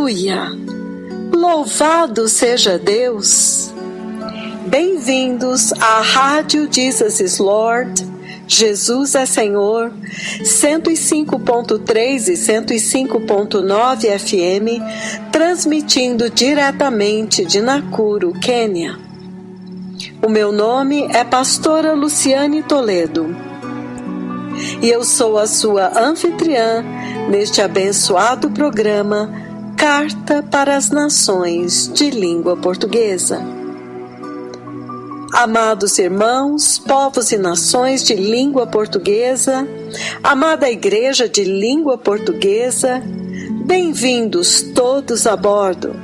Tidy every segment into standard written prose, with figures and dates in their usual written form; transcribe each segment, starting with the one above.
Aleluia! Louvado seja Deus! Bem-vindos à Rádio Jesus is Lord, Jesus é Senhor, 105.3 e 105.9 FM, transmitindo diretamente de Nakuru, Quênia. O meu nome é Pastora Luciane Toledo e eu sou a sua anfitriã neste abençoado programa Carta para as Nações de Língua Portuguesa. Amados irmãos, povos e nações de língua portuguesa, amada Igreja de Língua Portuguesa, bem-vindos todos a bordo.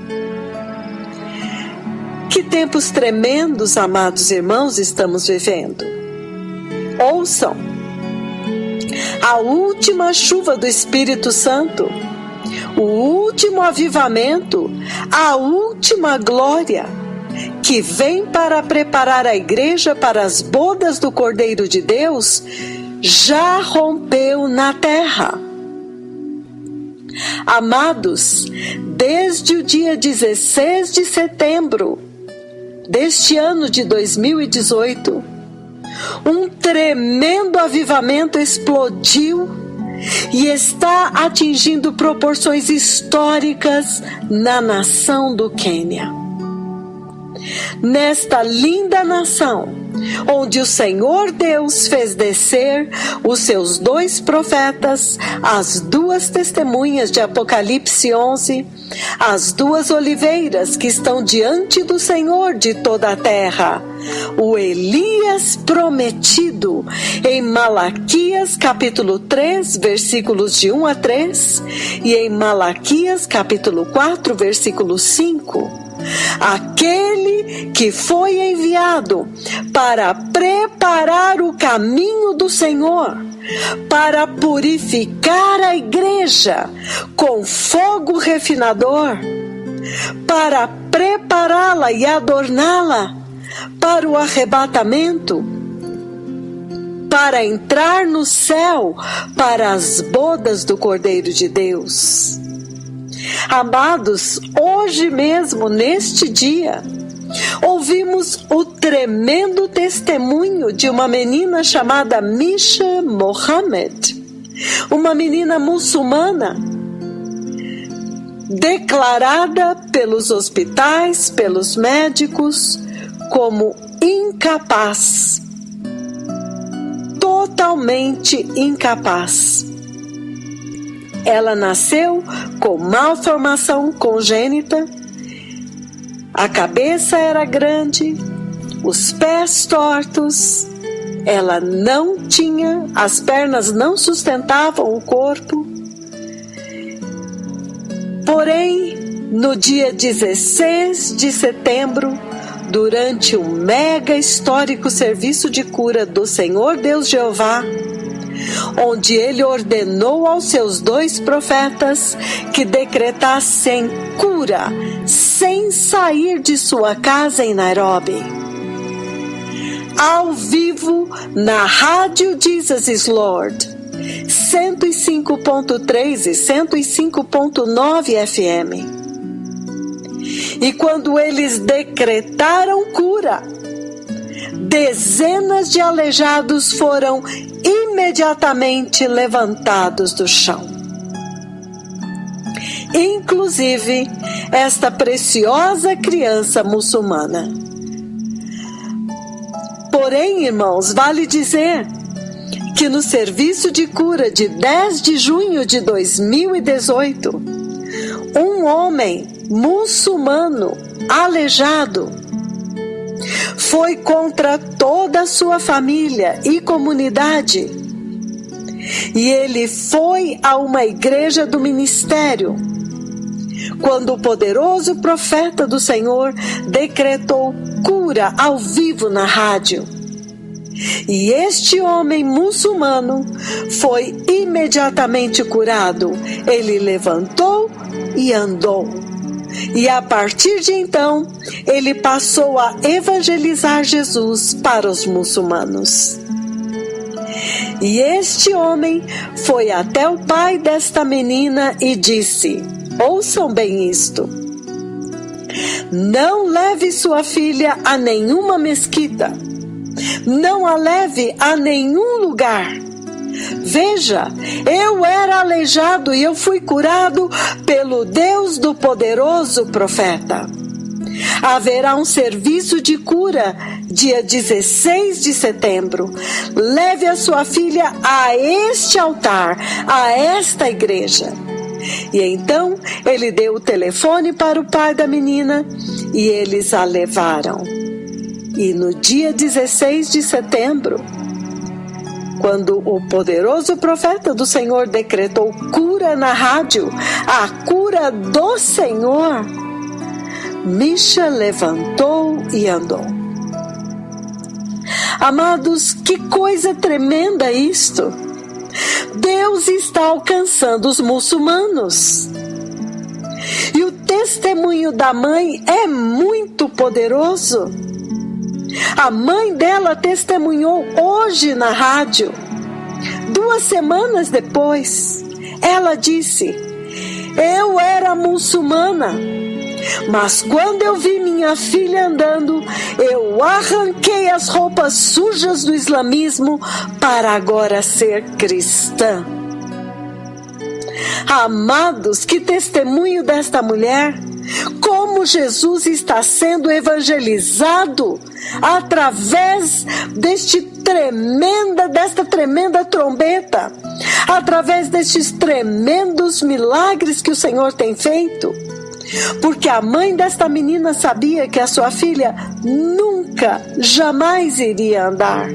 Que tempos tremendos, amados irmãos, estamos vivendo. Ouçam, a última chuva do Espírito Santo, o último avivamento, a última glória, que vem para preparar a igreja para as bodas do Cordeiro de Deus, já rompeu na terra. Amados, desde o dia 16 de setembro deste ano de 2018, um tremendo avivamento explodiu e está atingindo proporções históricas na nação do Quênia. Nesta linda nação, onde o Senhor Deus fez descer os seus 2 profetas, as 2 testemunhas de Apocalipse 11, as 2 oliveiras que estão diante do Senhor de toda a terra, o Elias prometido, em Malaquias capítulo 3, versículos de 1 a 3, e em Malaquias capítulo 4, versículo 5, aquele que foi enviado para preparar o caminho do Senhor, para purificar a igreja com fogo refinador, para prepará-la e adorná-la para o arrebatamento, para entrar no céu, para as bodas do Cordeiro de Deus. Amados, hoje mesmo, neste dia, ouvimos o tremendo testemunho de uma menina chamada Misha Mohammed, uma menina muçulmana, declarada pelos hospitais, pelos médicos, como incapaz, totalmente incapaz. Ela nasceu com malformação congênita, a cabeça era grande, os pés tortos, ela não tinha, as pernas não sustentavam o corpo. Porém, no dia 16 de setembro, durante um mega histórico serviço de cura do Senhor Deus Jeová, onde ele ordenou aos seus 2 profetas que decretassem cura sem sair de sua casa em Nairobi. Ao vivo na Rádio Jesus is Lord, 105.3 e 105.9 FM. E quando eles decretaram cura, dezenas de aleijados foram imediatamente levantados do chão. Inclusive, esta preciosa criança muçulmana. Porém, irmãos, vale dizer que no serviço de cura de 10 de junho de 2018, um homem muçulmano aleijado foi contra toda a sua família e comunidade, e ele foi a uma igreja do ministério, quando o poderoso profeta do Senhor decretou cura ao vivo na rádio. E este homem muçulmano foi imediatamente curado. Ele levantou e andou. E a partir de então, ele passou a evangelizar Jesus para os muçulmanos. E este homem foi até o pai desta menina e disse, ouçam bem isto. Não leve sua filha a nenhuma mesquita. Não a leve a nenhum lugar. Veja, eu era aleijado e eu fui curado pelo Deus do poderoso profeta. Haverá um serviço de cura dia 16 de setembro. Leve a sua filha a este altar, a esta igreja. E então ele deu o telefone para o pai da menina e eles a levaram. E no dia 16 de setembro, quando o poderoso profeta do Senhor decretou cura na rádio, a cura do Senhor, Misha levantou e andou. Amados, que coisa tremenda isto! Deus está alcançando os muçulmanos. E o testemunho da mãe é muito poderoso. A mãe dela testemunhou hoje na rádio. 2 semanas depois, ela disse: eu era muçulmana, mas quando eu vi minha filha andando, eu arranquei as roupas sujas do islamismo para agora ser cristã. Amados, que testemunho desta mulher! Como Jesus está sendo evangelizado através desta tremenda trombeta, através destes tremendos milagres que o Senhor tem feito. Porque a mãe desta menina sabia que a sua filha nunca, jamais iria andar.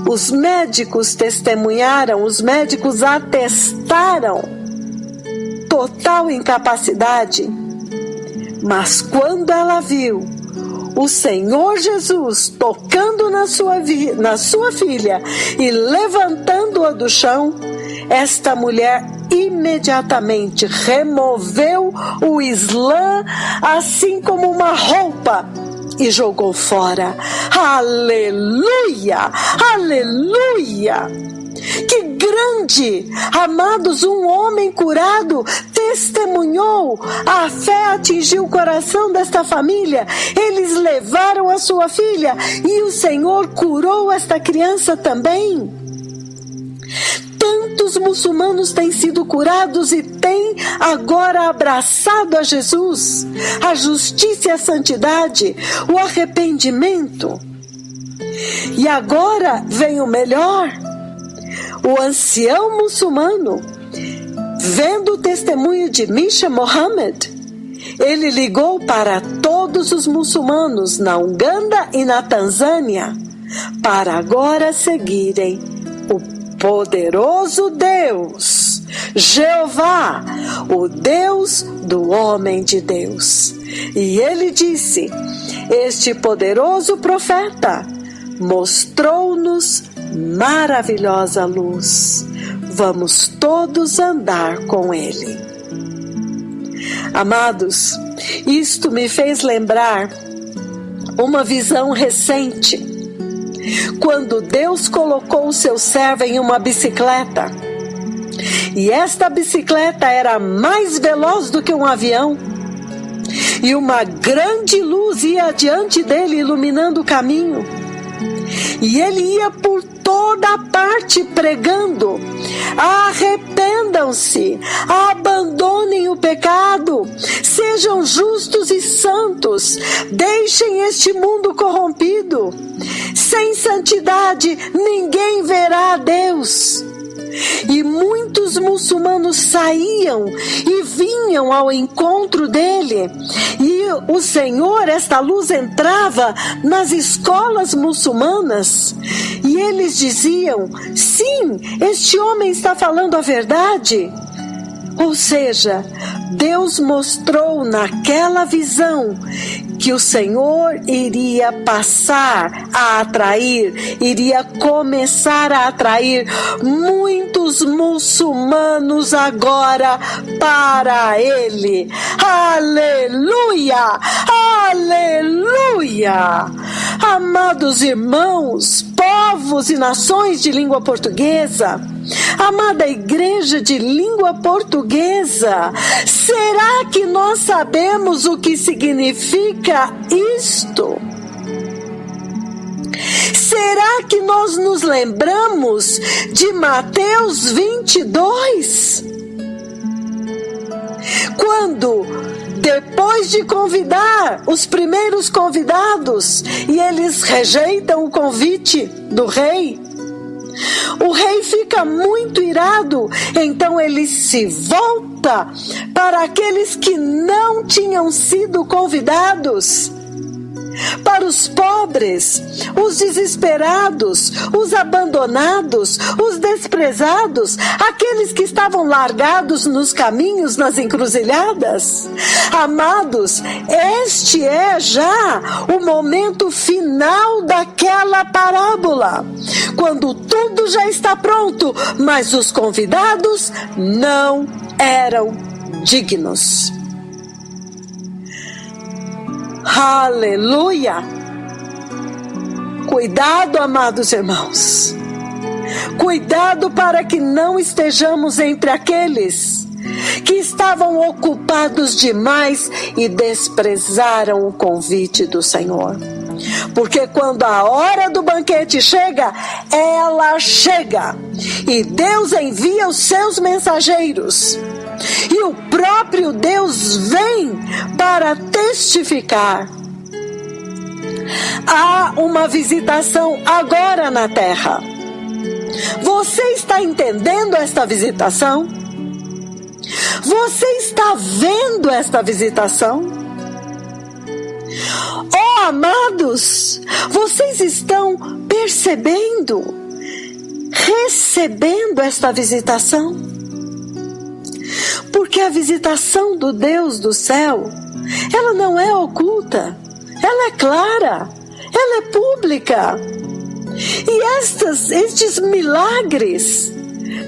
Os médicos testemunharam, os médicos atestaram total incapacidade. Mas quando ela viu o Senhor Jesus tocando na sua filha e levantando-a do chão, esta mulher imediatamente removeu o Islã assim como uma roupa e jogou fora. Aleluia! Aleluia! Que grande! Amados, um homem curado testemunhou, a fé atingiu o coração desta família, eles levaram a sua filha e o Senhor curou esta criança também. Tantos muçulmanos têm sido curados e têm agora abraçado a Jesus, a justiça e a santidade, o arrependimento. E agora vem o melhor. O ancião muçulmano, vendo o testemunho de Misha Mohammed, ele ligou para todos os muçulmanos na Uganda e na Tanzânia para agora seguirem o poderoso Deus, Jeová, o Deus do homem de Deus. E ele disse: este poderoso profeta mostrou-nos maravilhosa luz. Vamos todos andar com ele. Amados, isto me fez lembrar uma visão recente, quando Deus colocou o seu servo em uma bicicleta, e esta bicicleta era mais veloz do que um avião, e uma grande luz ia adiante dele, iluminando o caminho, e ele ia por toda parte pregando: arrependam-se, abandonem o pecado, sejam justos e santos, deixem este mundo corrompido. Sem santidade ninguém verá a Deus. E muitos muçulmanos saíam e vinham ao encontro dele. E o Senhor, esta luz entrava nas escolas muçulmanas. E eles diziam: sim, este homem está falando a verdade. Ou seja, Deus mostrou naquela visão que o Senhor iria passar a atrair, iria começar a atrair muitos muçulmanos agora para Ele. Aleluia! Aleluia! Amados irmãos, povos e nações de língua portuguesa, Amada igreja de língua portuguesa, será que nós sabemos o que significa isto? Será que nós nos lembramos de Mateus 22? Quando, depois de convidar os primeiros convidados, e eles rejeitam o convite do rei, o rei fica muito irado, então ele se volta para aqueles que não tinham sido convidados, para os pobres, os desesperados, os abandonados, os desprezados, aqueles que estavam largados nos caminhos, nas encruzilhadas. Amados, este é já o momento final daquela parábola, quando tudo já está pronto, mas os convidados não eram dignos. Aleluia! Cuidado, amados irmãos. Cuidado para que não estejamos entre aqueles que estavam ocupados demais e desprezaram o convite do Senhor. Porque quando a hora do banquete chega, ela chega. E Deus envia os seus mensageiros. E o próprio Deus vem para testificar. Há uma visitação agora na terra. Você está entendendo esta visitação? Você está vendo esta visitação? Oh, amados, vocês estão percebendo, recebendo esta visitação? Porque a visitação do Deus do céu, ela não é oculta, ela é clara, ela é pública. E estes milagres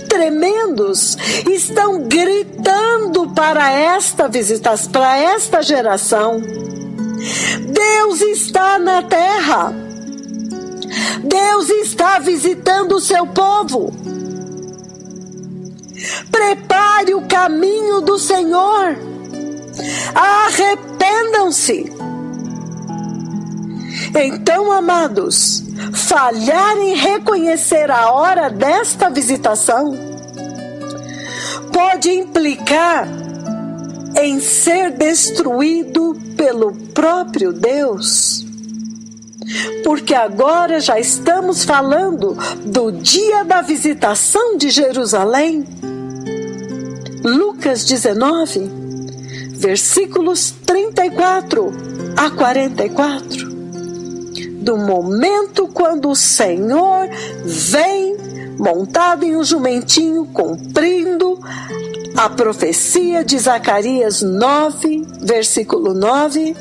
tremendos estão gritando para esta visitação, para esta geração. Deus está na terra. Deus está visitando o seu povo. Prepare o caminho do Senhor. Arrependam-se. Então, amados, falhar em reconhecer a hora desta visitação pode implicar em ser destruído pelo próprio Deus. Porque agora já estamos falando do dia da visitação de Jerusalém. Lucas 19, versículos 34 a 44. Do momento quando o Senhor vem montado em um jumentinho, cumprindo a profecia de Zacarias 9, versículo 9,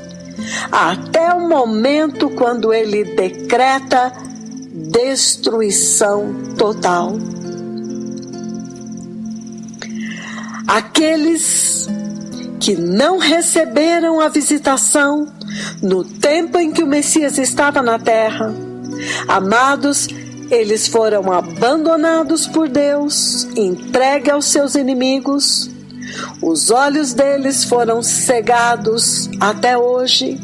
até o momento quando ele decreta destruição total. Aqueles que não receberam a visitação no tempo em que o Messias estava na terra, amados, eles foram abandonados por Deus, entregues aos seus inimigos. Os olhos deles foram cegados até hoje.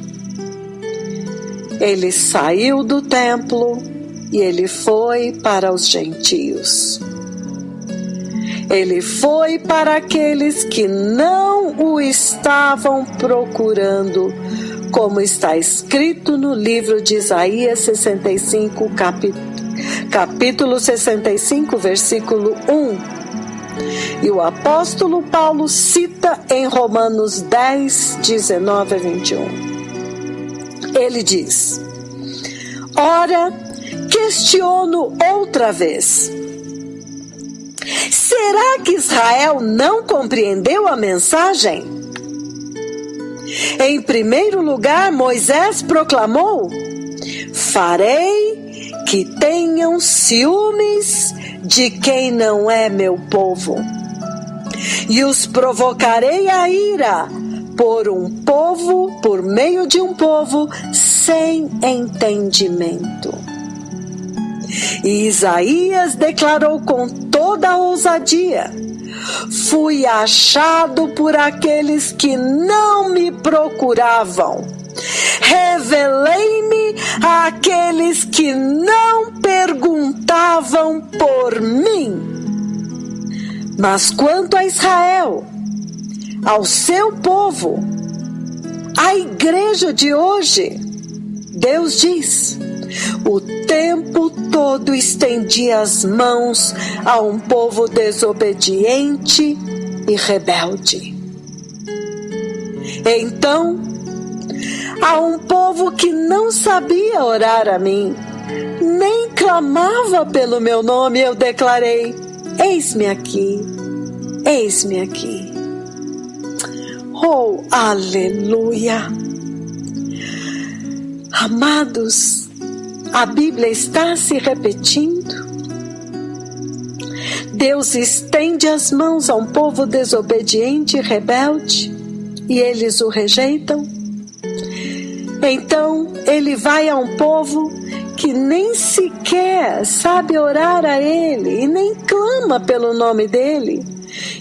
Ele saiu do templo e ele foi para os gentios. Ele foi para aqueles que não o estavam procurando, como está escrito no livro de Isaías 65, capítulo 65, versículo 1. E o apóstolo Paulo cita em Romanos 10, 19 a 21. Ele diz: ora, questiono outra vez. Será que Israel não compreendeu a mensagem? Em primeiro lugar, Moisés proclamou: farei que tenham ciúmes de quem não é meu povo, e os provocarei a ira por meio de um povo sem entendimento. E Isaías declarou com toda a ousadia: fui achado por aqueles que não me procuravam. Revelei-me àqueles que não perguntavam por mim. Mas quanto a Israel, ao seu povo, à igreja de hoje, Deus diz: o tempo todo estendi as mãos a um povo desobediente e rebelde. Então, a um povo que não sabia orar a mim, nem clamava pelo meu nome, eu declarei: eis-me aqui, eis-me aqui. Oh, aleluia! Amados, a Bíblia está se repetindo. Deus estende as mãos a um povo desobediente e rebelde, e eles o rejeitam. Então, ele vai a um povo que nem sequer sabe orar a ele e nem clama pelo nome dele.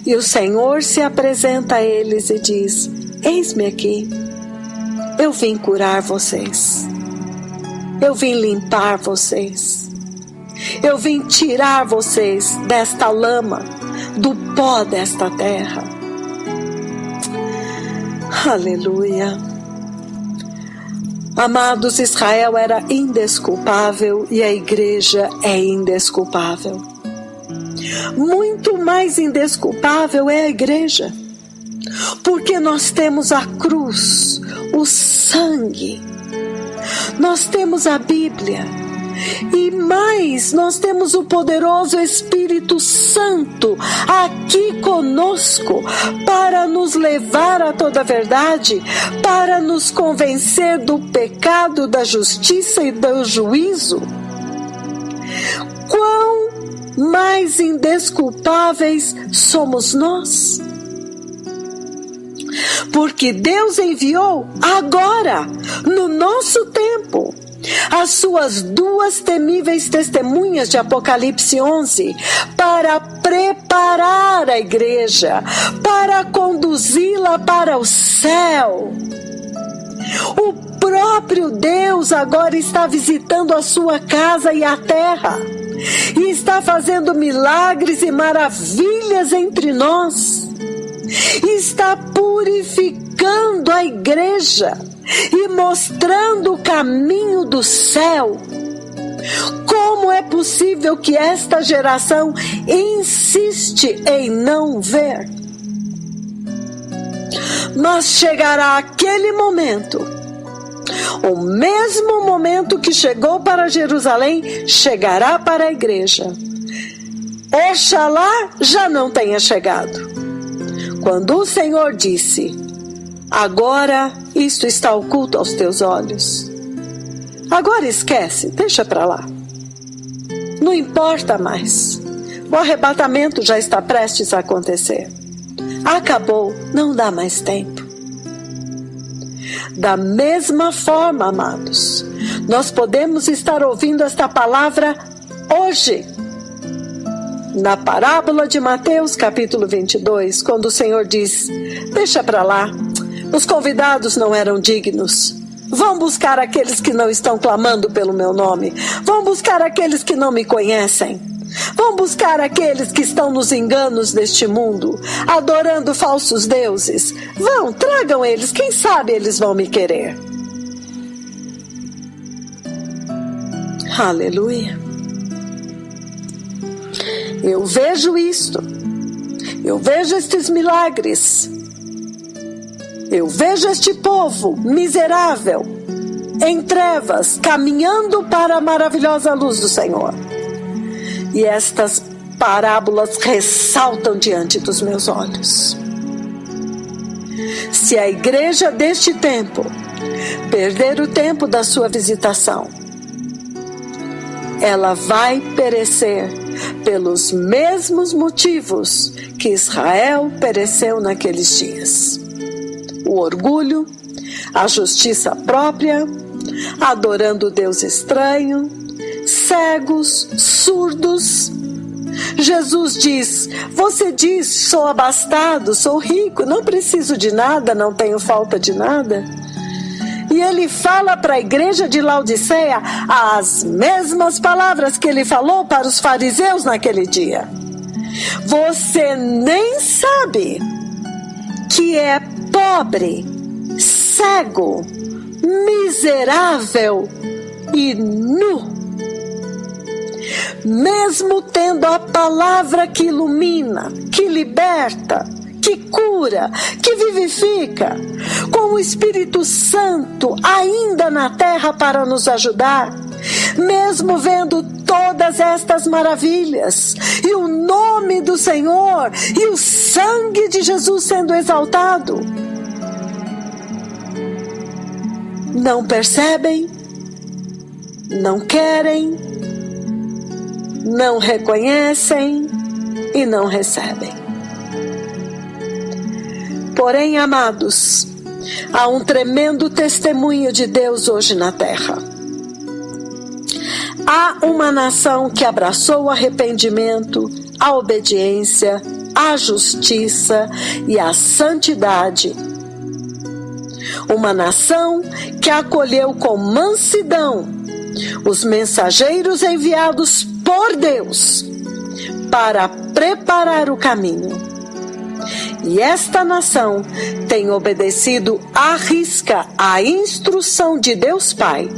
E o Senhor se apresenta a eles e diz: eis-me aqui, eu vim curar vocês, eu vim limpar vocês, eu vim tirar vocês desta lama, do pó desta terra. Aleluia! Amados, Israel era indesculpável e a igreja é indesculpável. Muito mais indesculpável é a igreja, porque nós temos a cruz, o sangue, nós temos a Bíblia e mais, nós temos o poderoso Espírito Santo aqui conosco para nos levar a toda a verdade, para nos convencer do pecado, da justiça e do juízo. Quão mais indesculpáveis somos nós? Porque Deus enviou agora, no nosso tempo, as suas duas temíveis testemunhas de Apocalipse 11 para preparar a igreja, para conduzi-la para o céu. O próprio Deus agora está visitando a sua casa e a terra, e está fazendo milagres e maravilhas entre nós, e está purificando a igreja e mostrando o caminho do céu. Como é possível que esta geração insiste em não ver? Mas chegará aquele momento, o mesmo momento que chegou para Jerusalém, chegará para a igreja. Oxalá já não tenha chegado. Quando o Senhor disse: agora isto está oculto aos teus olhos. Agora esquece, deixa para lá. Não importa mais. O arrebatamento já está prestes a acontecer. Acabou, não dá mais tempo. Da mesma forma, amados, nós podemos estar ouvindo esta palavra hoje. Na parábola de Mateus, capítulo 22, quando o Senhor diz: deixa para lá, os convidados não eram dignos. Vão buscar aqueles que não estão clamando pelo meu nome. Vão buscar aqueles que não me conhecem. Vão buscar aqueles que estão nos enganos deste mundo, adorando falsos deuses. Vão, tragam eles, quem sabe eles vão me querer. Aleluia. Eu vejo isto. Eu vejo estes milagres. Eu vejo este povo miserável, em trevas, caminhando para a maravilhosa luz do Senhor. E estas parábolas ressaltam diante dos meus olhos. Se a igreja deste tempo perder o tempo da sua visitação, ela vai perecer pelos mesmos motivos que Israel pereceu naqueles dias. O orgulho, a justiça própria, adorando Deus estranho, cegos, surdos. Jesus diz: você diz, sou abastado, sou rico, não preciso de nada, não tenho falta de nada. E ele fala para a igreja de Laodiceia as mesmas palavras que ele falou para os fariseus naquele dia. Você nem sabe que é pobre, cego, miserável e nu. Mesmo tendo a palavra que ilumina, que liberta, que cura, que vivifica, com o Espírito Santo ainda na terra para nos ajudar, mesmo vendo todas estas maravilhas, e o nome do Senhor e o sangue de Jesus sendo exaltado, não percebem, não querem, não reconhecem e não recebem. Porém, amados, há um tremendo testemunho de Deus hoje na terra. Há uma nação que abraçou o arrependimento, a obediência, a justiça e a santidade. Uma nação que acolheu com mansidão os mensageiros enviados por Deus para preparar o caminho. E esta nação tem obedecido à risca a instrução de Deus Pai,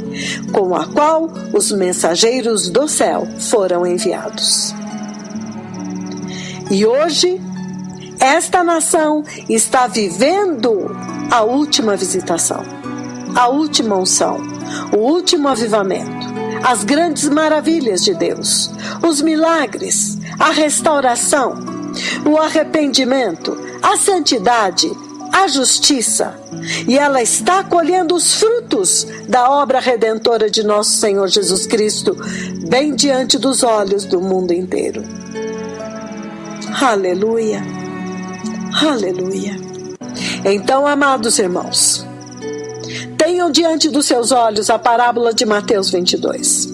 com a qual os mensageiros do céu foram enviados. E hoje, esta nação está vivendo a última visitação, a última unção, o último avivamento, as grandes maravilhas de Deus, os milagres, a restauração, o arrependimento, a santidade, a justiça. E ela está colhendo os frutos da obra redentora de nosso Senhor Jesus Cristo, bem diante dos olhos do mundo inteiro. Aleluia, aleluia. Então, amados irmãos, tenham diante dos seus olhos a parábola de Mateus 22.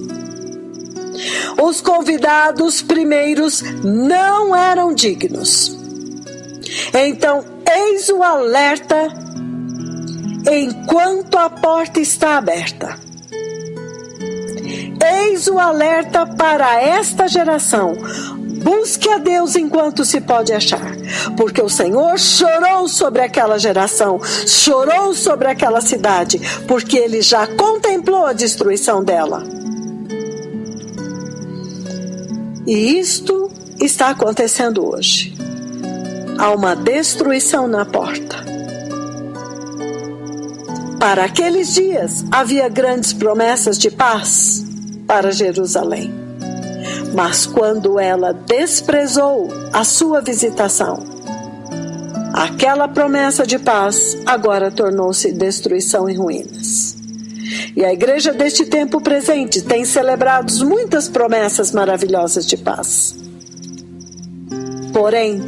Os convidados primeiros não eram dignos. Então, eis o alerta enquanto a porta está aberta. Eis o alerta para esta geração. Busque a Deus enquanto se pode achar, porque o Senhor chorou sobre aquela geração, chorou sobre aquela cidade, porque Ele já contemplou a destruição dela. E isto está acontecendo hoje. Há uma destruição na porta. Para aqueles dias havia grandes promessas de paz para Jerusalém. Mas quando ela desprezou a sua visitação, aquela promessa de paz agora tornou-se destruição e ruínas. E a igreja deste tempo presente tem celebrado muitas promessas maravilhosas de paz. Porém,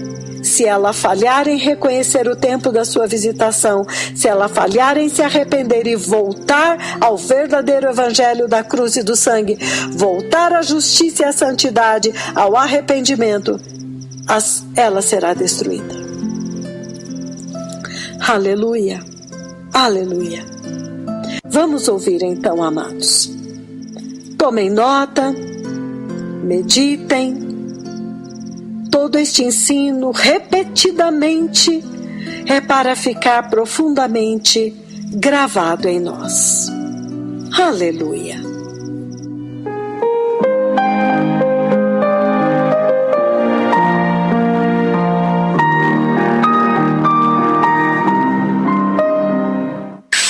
se ela falhar em reconhecer o tempo da sua visitação, se ela falhar em se arrepender e voltar ao verdadeiro evangelho da cruz e do sangue, voltar à justiça e à santidade, ao arrependimento, ela será destruída. Aleluia, aleluia. Vamos ouvir então, amados. Tomem nota, meditem. Todo este ensino, repetidamente, é para ficar profundamente gravado em nós. Aleluia!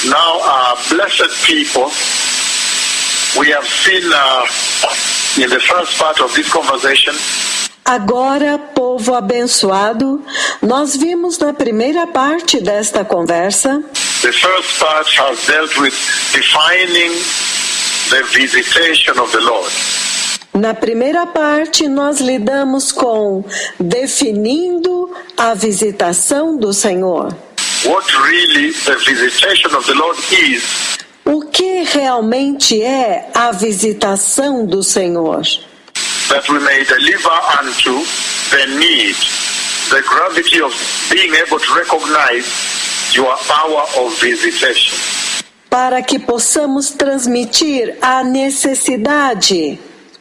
Now, blessed people, we have seen in the first part of this conversation. Agora, povo abençoado, nós vimos na primeira parte desta conversa. The first part has dealt with defining the visitation of the Lord. Na primeira parte, nós lidamos com definindo a visitação do Senhor. What really the visitation of the Lord is. O que realmente é a visitação do Senhor? That we may deliver unto the need, the gravity of being able to recognize your power of visitation. Para que possamos transmitir a necessidade,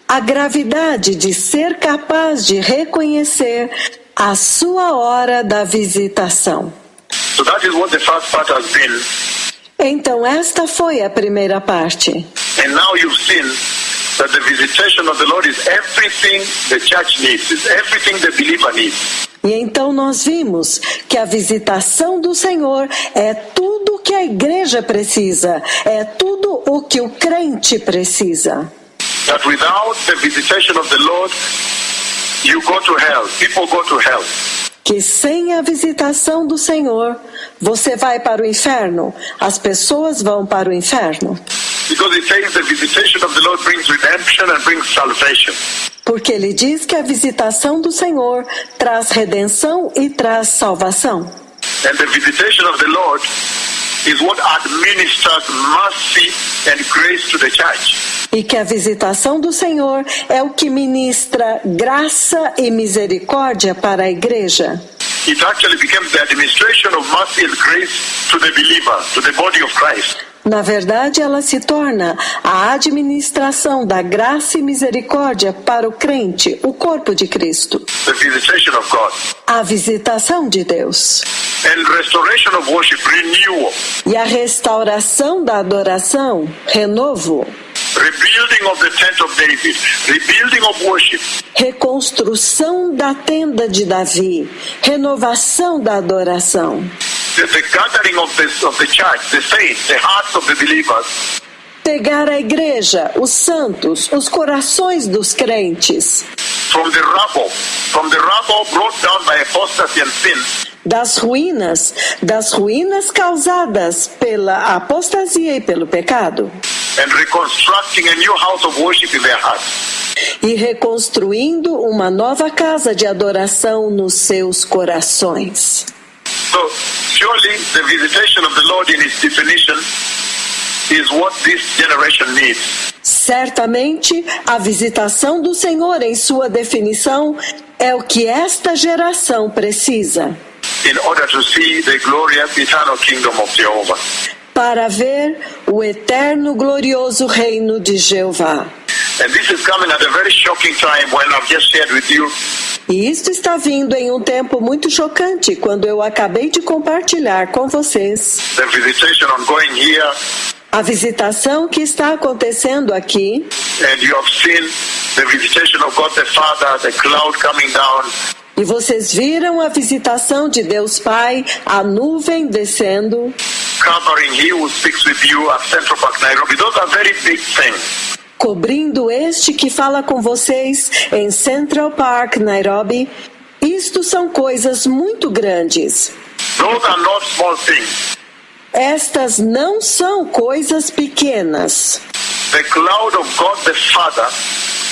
a gravidade de ser capaz de reconhecer a sua hora da visitação. So that is what the first part has been. Então esta foi a primeira parte. And now you've seen that the visitation of the Lord is everything the church needs, is everything the believer needs. E então nós vimos que a visitação do Senhor é tudo o que a igreja precisa, é tudo o que o crente precisa. That without the visitation of the Lord, you go to hell, people go to hell. Que sem a visitação do Senhor, você vai para o inferno, as pessoas vão para o inferno. Because it says the visitation of the Lord brings redemption and brings salvation. Porque ele diz que a visitação do Senhor traz redenção e traz salvação. And the visitation of the Lord is what administers mercy and grace to the church. E que a visitação do Senhor é o que ministra graça e misericórdia para a igreja. It actually becomes the administration of mercy and grace to the believer, to the body of Christ. Na verdade, ela se torna a administração da graça e misericórdia para o crente, o corpo de Cristo. The visitation of God. A visitação de Deus. And restoration of worship, renewal. E a restauração da adoração, renovo. Rebuilding of the tent of David, rebuilding of worship. Reconstrução da tenda de Davi, renovação da adoração. The gathering of the church, the saints, the hearts of the believers. Pegar a igreja, os santos, os corações dos crentes. From the rubble brought down by apostasy and sin. Das ruínas causadas pela apostasia e pelo pecado. And reconstructing a new house of worship in their hearts. E reconstruindo uma nova casa de adoração nos seus corações. So, surely the visitation of the Lord in its definition is what this generation needs. Certamente, a visitação do Senhor em sua definição é o que esta geração precisa. In order to see the glorious eternal kingdom of Jehovah. Para ver o eterno glorioso reino de Jeová. And this is coming at a very shocking time when I've just shared with you. E isto está vindo em um tempo muito chocante, quando eu acabei de compartilhar com vocês The visitation ongoing here. a visitação que está acontecendo aqui. And you have seen the visitation of God the Father, the cloud coming down. E vocês viram a visitação de Deus Pai, a nuvem descendo, Covering He who speaks with you at Central Park, Nairobi. Those are very big things. cobrindo este que fala com vocês em Central Park, Nairobi. Isto são coisas muito grandes. Those are not small things. Estas não são coisas pequenas. The cloud of God the Father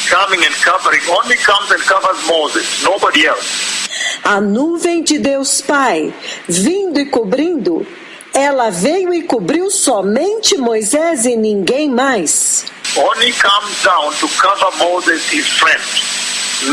coming and covering only comes and covers Moses, nobody else. A nuvem de Deus Pai, vindo e cobrindo, ela veio e cobriu somente Moisés e ninguém mais. Only comes down to cover Moses, his friend,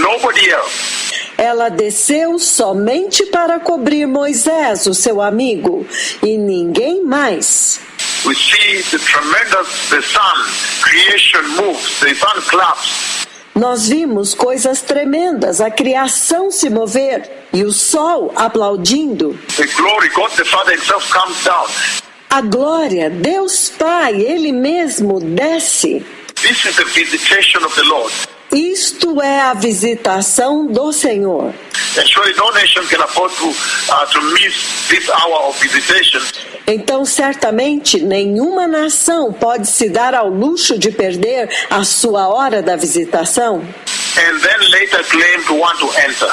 nobody else. Ela desceu somente para cobrir Moisés, o seu amigo, e ninguém mais. We see the sun, creation moves, the sun claps. Nós vimos coisas tremendas, a criação se mover e o sol aplaudindo. The glory, God the Father himself comes down. A glória, Deus Pai, Ele mesmo desce. This is the visitation of the Lord. Isto é a visitação do Senhor. And surely no nation can afford to miss this hour of visitation. Então, certamente, nenhuma nação pode se dar ao luxo de perder a sua hora da visitação. And then later claim to want to enter.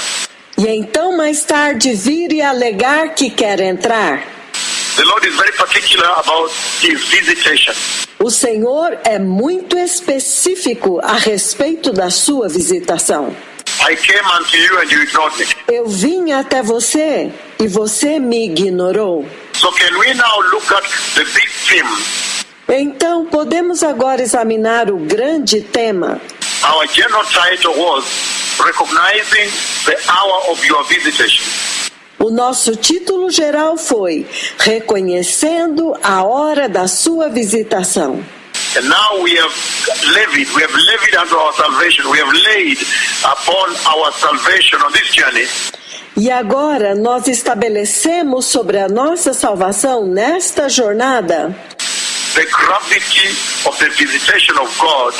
E então, mais tarde, vir e alegar que quer entrar. The Lord is very particular about his visitation. O Senhor é muito específico a respeito da sua visitação. I came unto you and you ignored me. Eu vim até você e você me ignorou. So can we now look at the big theme? Então, podemos agora examinar o grande tema. Our general title was Recognizing the Hour of Your Visitation. O nosso título geral foi Reconhecendo a Hora da Sua Visitação. And now we have levied unto our salvation, we have laid upon our salvation on this journey. E agora nós estabelecemos sobre a nossa salvação nesta jornada The gravity of the visitation of God,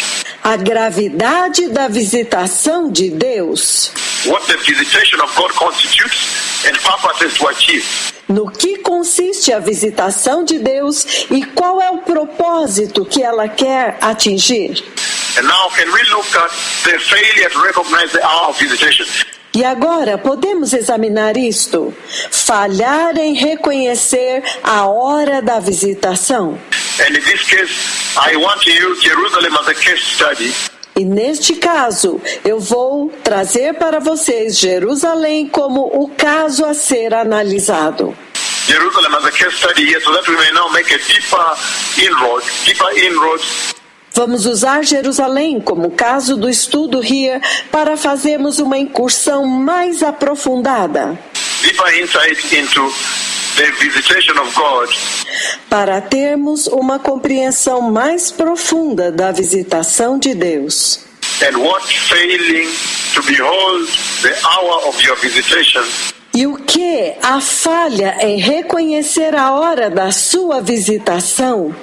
a gravidade da visitação de Deus, what the visitation of God constitutes and purposes to achieve. no que consiste a visitação de Deus e qual é o propósito que ela quer atingir. And now can we look at the failure to recognize the hour of visitation? E agora podemos examinar isto, falhar em reconhecer a hora da visitação. And in this case, I want to use Jerusalem as a case study. E neste caso, eu vou trazer para vocês Jerusalém como o caso a ser analisado. Jerusalem as a case study here so that we may now make a deeper inroad. Vamos usar Jerusalém como caso do estudo here para fazermos uma incursão mais aprofundada. Deeper insight into the visitation of God. Para termos uma compreensão mais profunda da visitação de Deus. And what failing to behold the hour of your visitation E o que a falha em reconhecer a hora da sua visitação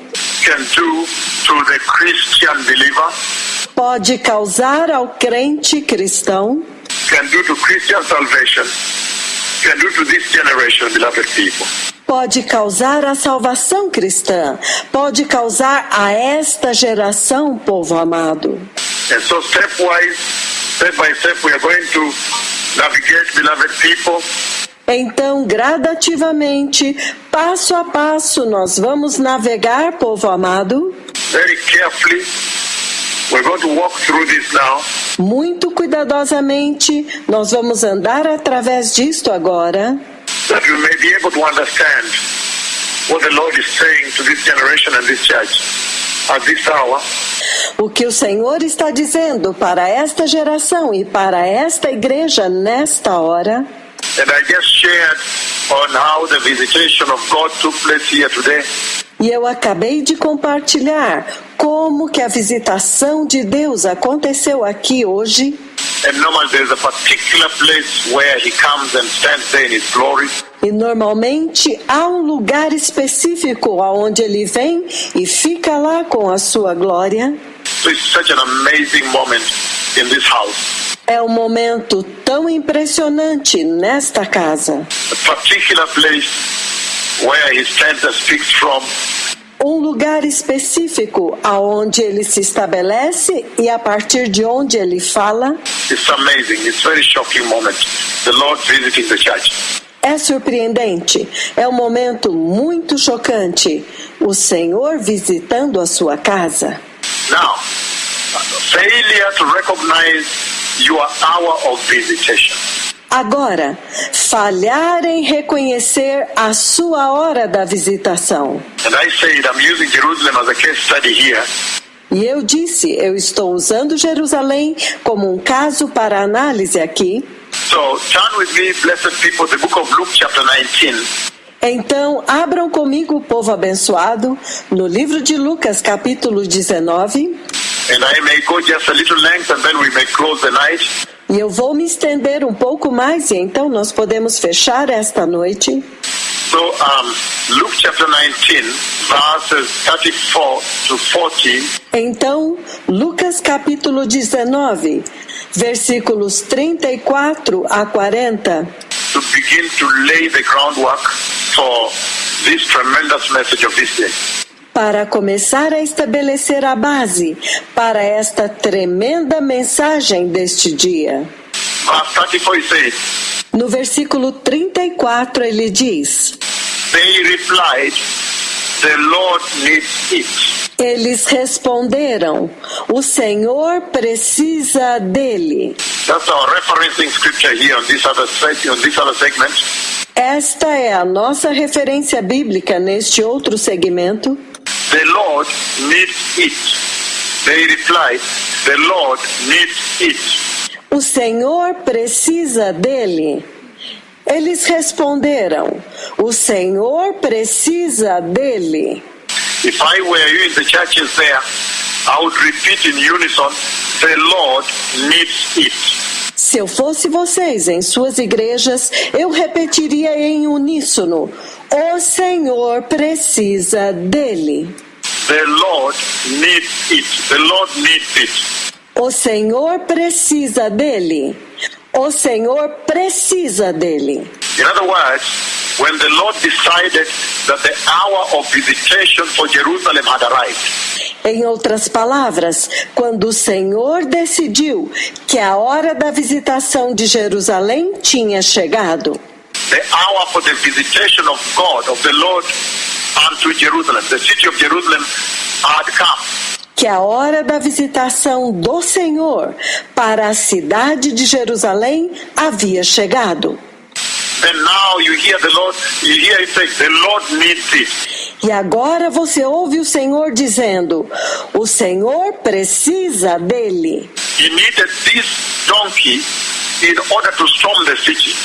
can do to the Christian believer, pode causar ao crente cristão, can do to Christian salvation, can do to this generation, beloved people. pode causar a salvação cristã, pode causar a esta geração, povo amado. And so step by step, we are going to navigate, beloved people, Então, gradativamente, passo a passo, nós vamos navegar, povo amado, very carefully. We're going to walk through this now. muito cuidadosamente, nós vamos andar através disto agora, That we may be able to understand what the Lord is saying to this generation and this church at this hour. o que o Senhor está dizendo para esta geração e para esta igreja nesta hora. And I just shared on how the visitation of God took place here today. E eu acabei de compartilhar como que a visitação de Deus aconteceu aqui hoje. And normally there's a particular place where He comes and stands there in His glory. E normalmente há um lugar específico aonde ele vem e fica lá com a sua glória. So it's such an amazing moment in this house. É um momento tão impressionante nesta casa. A particular place where He stands and speaks from. Um lugar específico aonde ele se estabelece e a partir de onde ele fala. It's amazing. It's a very shocking moment. The Lord visiting the church. É surpreendente, é um momento muito chocante. O Senhor visitando a sua casa. Now, failure to recognize your hour of visitation. Agora, falhar em reconhecer a sua hora da visitação. And I said I'm using Jerusalem as a case study here. E eu disse, eu estou usando Jerusalém como um caso para análise aqui. So turn with me, blessed people, the book of Luke chapter 19. Então, abram comigo, povo abençoado, no livro de Lucas, capítulo 19. And I may go just a little length and then we may close the night. E eu vou me estender um pouco mais e então nós podemos fechar esta noite. So Luke chapter 19, verses 34 to 40. Então, Lucas capítulo 19, versículos 34 a 40. To begin to lay the groundwork for this tremendous message of this day. Para começar a estabelecer a base para esta tremenda mensagem deste dia. Verse 34 says, No versículo 34 ele diz: they replied, the Lord needs it. Eles responderam: o Senhor precisa dele. That's our referencing scripture here on this other segment. Esta é a nossa referência bíblica neste outro segmento. the Lord needs it. They replied, the Lord needs it. O Senhor precisa dele. Eles responderam, o Senhor precisa dele. If I were you in the churches there, I would repeat in unison, the Lord needs it. Se eu fosse vocês em suas igrejas, eu repetiria em uníssono, o Senhor precisa dele. The Lord needs it. The Lord needs it. O Senhor precisa dele. O Senhor precisa dele. In other words, when the Lord decided that the hour of visitation for Jerusalem had arrived, Em outras palavras, quando o Senhor decidiu que a hora da visitação de Jerusalém tinha chegado, the hour for the visitation of God, of the Lord unto Jerusalem, the city of Jerusalem had come. que a hora da visitação do Senhor para a cidade de Jerusalém havia chegado. Then now you hear the Lord, you hear it say, the Lord needs it. E agora você ouve o Senhor dizendo, o Senhor precisa dele. He needed this donkey in order to storm the city.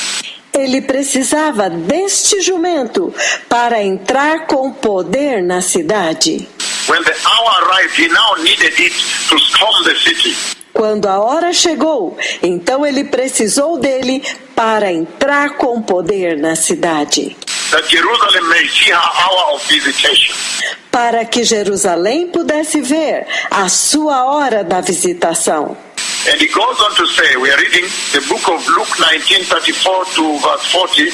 Ele precisava deste jumento para entrar com poder na cidade. When the hour arrived, he now needed it to storm the city. Quando a hora chegou, então ele precisou dele para entrar com poder na cidade. That Jerusalem may see her hour of visitation. Para que Jerusalém pudesse ver a sua hora da visitação. And he goes on to say, we are reading the book of Luke 19:34 to verse 40.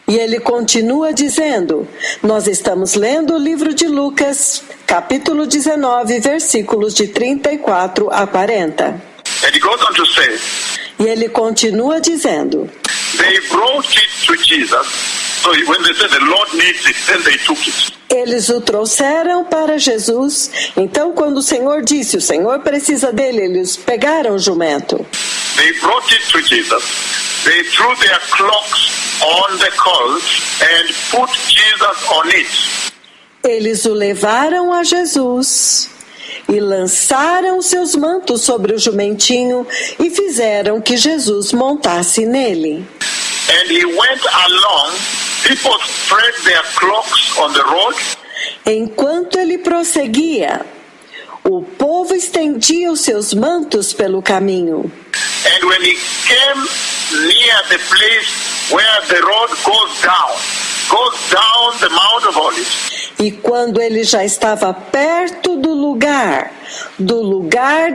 E ele continua dizendo, nós estamos lendo o livro de Lucas, capítulo 19, versículos de 34 a 40. And he goes on to say, E ele continua dizendo, they brought it to Jesus. So when they said the Lord needs it, then they took it. eles o trouxeram para Jesus. Então, quando o Senhor disse, o Senhor precisa dele, eles pegaram o jumento. They brought it to Jesus. They threw their cloaks on the colt and put Jesus on it. Eles o levaram a Jesus e lançaram seus mantos sobre o jumentinho e fizeram que Jesus montasse nele. And he went along. People spread their cloaks on the road. Enquanto ele prosseguia, o povo estendia os seus mantos pelo caminho. And when he came near the place where the road goes down the Mount of Olives, E quando ele já estava perto do lugar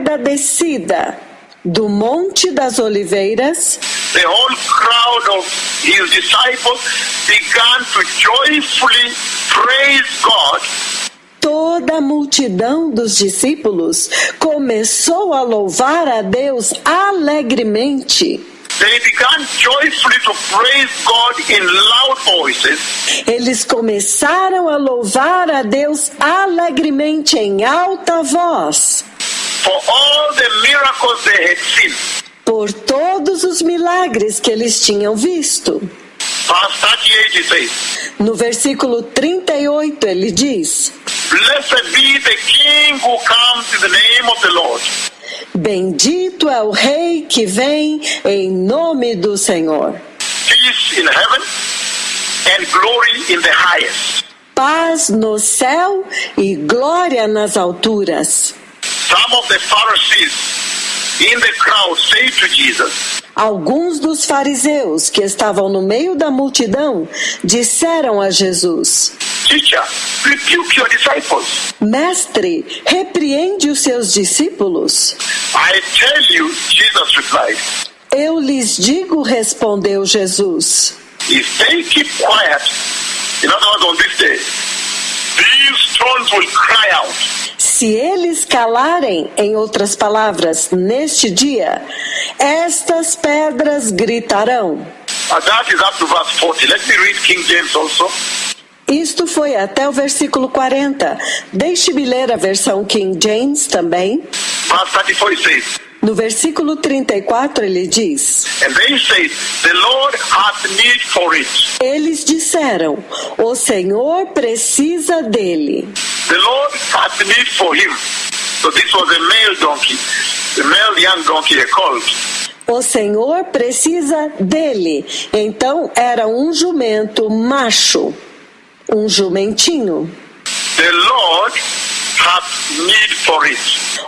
da descida, do Monte das Oliveiras, the whole crowd of his disciples began to joyfully praise God. toda a multidão dos discípulos começou a louvar a Deus alegremente. They began joyfully to praise God in loud voices. Eles começaram a louvar a Deus alegremente em alta voz, For all the miracles they had seen. por todos os milagres que eles tinham visto. Verse 38 it says, No versículo 38 ele diz, Blessed be the King who comes in the name of the Lord. bendito é o Rei que vem em nome do Senhor. Peace in heaven and glory in the highest. Paz no céu e glória nas alturas. Some of the Pharisees in the crowd say to Jesus, Alguns dos fariseus que estavam no meio da multidão disseram a Jesus, Teacher, rebuke your disciples. Mestre, repreende os seus discípulos. I tell you, Jesus replied, Eu lhes digo, respondeu Jesus, if they keep quiet, in other words, on this day, these stones will cry out. se eles calarem, em outras palavras, neste dia, estas pedras gritarão. That is up to verse 40. Let me read King James also. Isto foi até o versículo 40. Deixe-me ler a versão King James também. Verse 34 it says, No versículo 34 ele diz: And they said, the Lord hath need for it. Eles disseram, o Senhor precisa dele. The Lord hath need for him. So this was a male donkey, a male young donkey, a colt. O Senhor precisa dele. Então era um jumento macho, um jumentinho. The Lord hath need for it.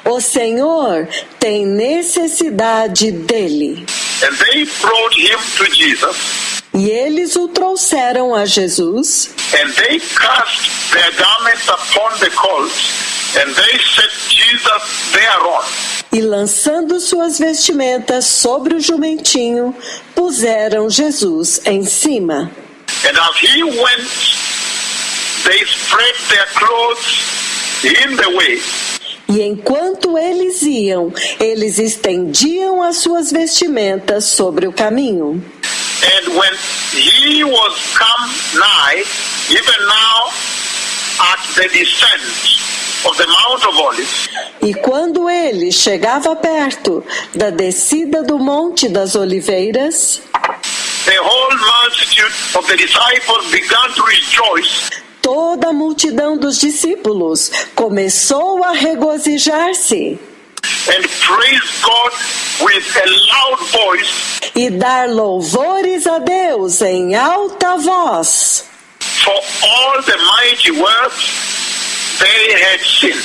O Senhor tem necessidade dele. And they brought him to Jesus. E eles o trouxeram a Jesus. And they cast their garments upon the colt, and they set Jesus thereon. E lançando suas vestimentas sobre o jumentinho, puseram Jesus em cima. And as he went, they spread their clothes in the way. E enquanto eles iam, eles estendiam as suas vestimentas sobre o caminho. And when he was come nigh, even now at the descent of the Mount of Olives, E quando ele chegava perto da descida do Monte das Oliveiras, the whole multitude of the disciples began to rejoice toda a multidão dos discípulos começou a regozijar-se and praise God with a loud voice e dar louvores a Deus em alta voz for all the mighty works they had seen.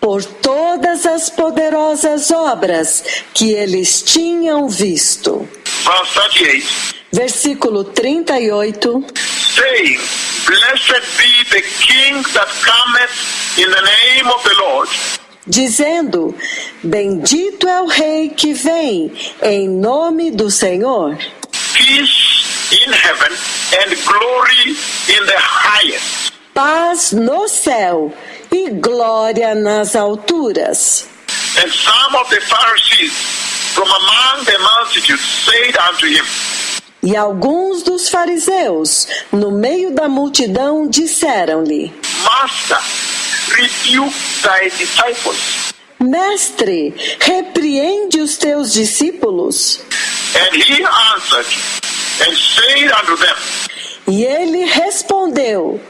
por todas as poderosas obras que eles tinham visto. Verse 38, Versículo 38, saying, Blessed be the King that cometh in the name of the Lord. dizendo: Bendito é o Rei que vem em nome do Senhor. Peace in heaven and glory in the highest. Paz no céu e glória nas alturas. And some of the Pharisees from among the multitude said unto him, E alguns dos fariseus, no meio da multidão, disseram-lhe: Master, rebuke thy disciples. Mestre, repreende os teus discípulos. And he answered and said unto them, E ele respondeu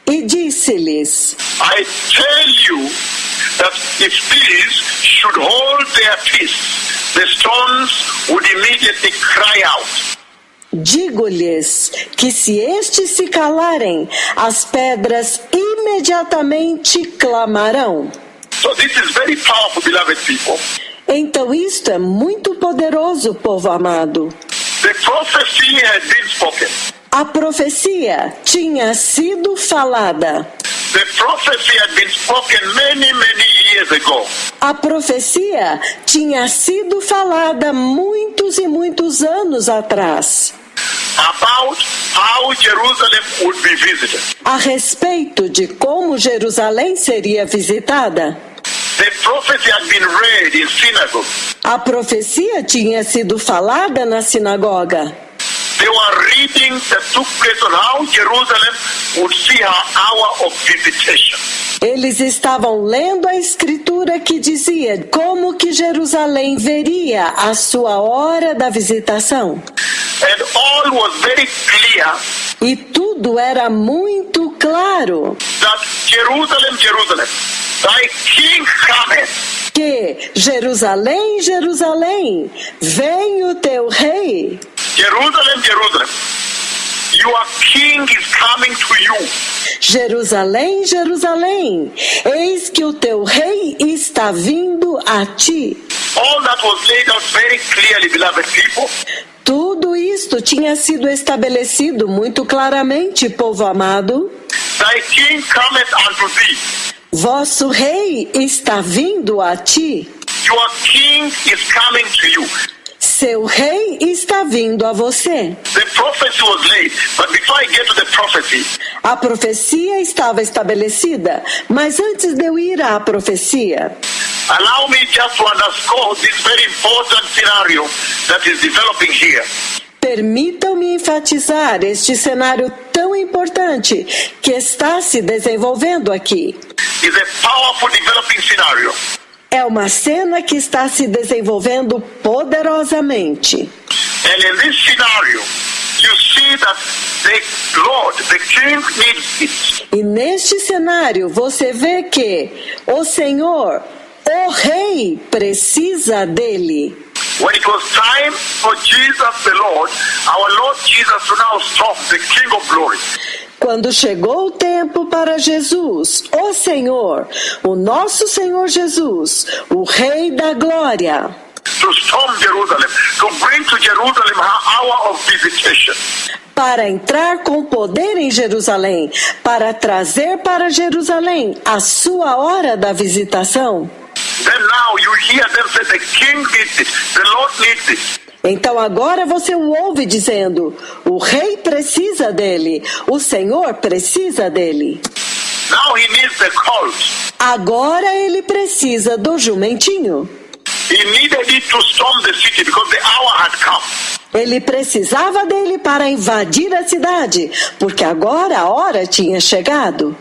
e disse-lhes: I tell you that if these should hold their peace, the stones would immediately cry out. Digo-lhes que se estes se calarem, as pedras imediatamente clamarão. So this is very powerful, beloved people. Então isto é muito poderoso, povo amado. The prophecy had been spoken. A profecia tinha sido falada. The prophecy had been spoken many, many years ago. A profecia tinha sido falada muitos e muitos anos atrás About how Jerusalem would be visited. a respeito de como Jerusalém seria visitada. The prophecy had been read in synagogue. A profecia tinha sido falada na sinagoga. They were reading that took place on how Jerusalem would see her hour of visitation. Eles estavam lendo a escritura que dizia como que Jerusalém veria a sua hora da visitação. And all was very clear E tudo era muito claro that Jerusalem, Jerusalem, thy king cometh. que Jerusalém, Jerusalém, vem o teu rei. Jerusalem, Jerusalem, your king is coming to you. Jerusalém, Jerusalém, eis que o teu rei está vindo a ti. All that was laid out very clearly, beloved people. Tudo isto tinha sido estabelecido muito claramente, povo amado. Thy king cometh unto thee. Vosso rei está vindo a ti. Your king is coming to you. Seu rei está vindo a você. The prophecy was laid, but before I get to the prophecy, A profecia estava estabelecida, mas antes de eu ir à profecia, allow me just to underscore this very important scenario that is developing here. permitam-me enfatizar este cenário tão importante que está se desenvolvendo aqui. It's a powerful developing scenario. É uma cena que está se desenvolvendo poderosamente. And in this scenario, you see that the Lord, the King, needs it. E neste cenário você vê que o Senhor, o Rei, precisa dele. When it was time for Jesus the Lord, our Lord Jesus to now stop the King of Glory. Quando chegou o tempo para Jesus, o Senhor, o nosso Senhor Jesus, o Rei da Glória, To storm Jerusalem, to bring to Jerusalem her hour of visitation. para entrar com poder em Jerusalém, para trazer para Jerusalém a sua hora da visitação. Then now you hear them say the King needs it, the Lord needs it. Então agora você o ouve dizendo, o Rei precisa dele, o Senhor precisa dele. Now he needs the colt. Agora ele precisa do jumentinho. He needed it to storm the city because the hour had come. Ele precisava dele para invadir a cidade, porque agora a hora tinha chegado.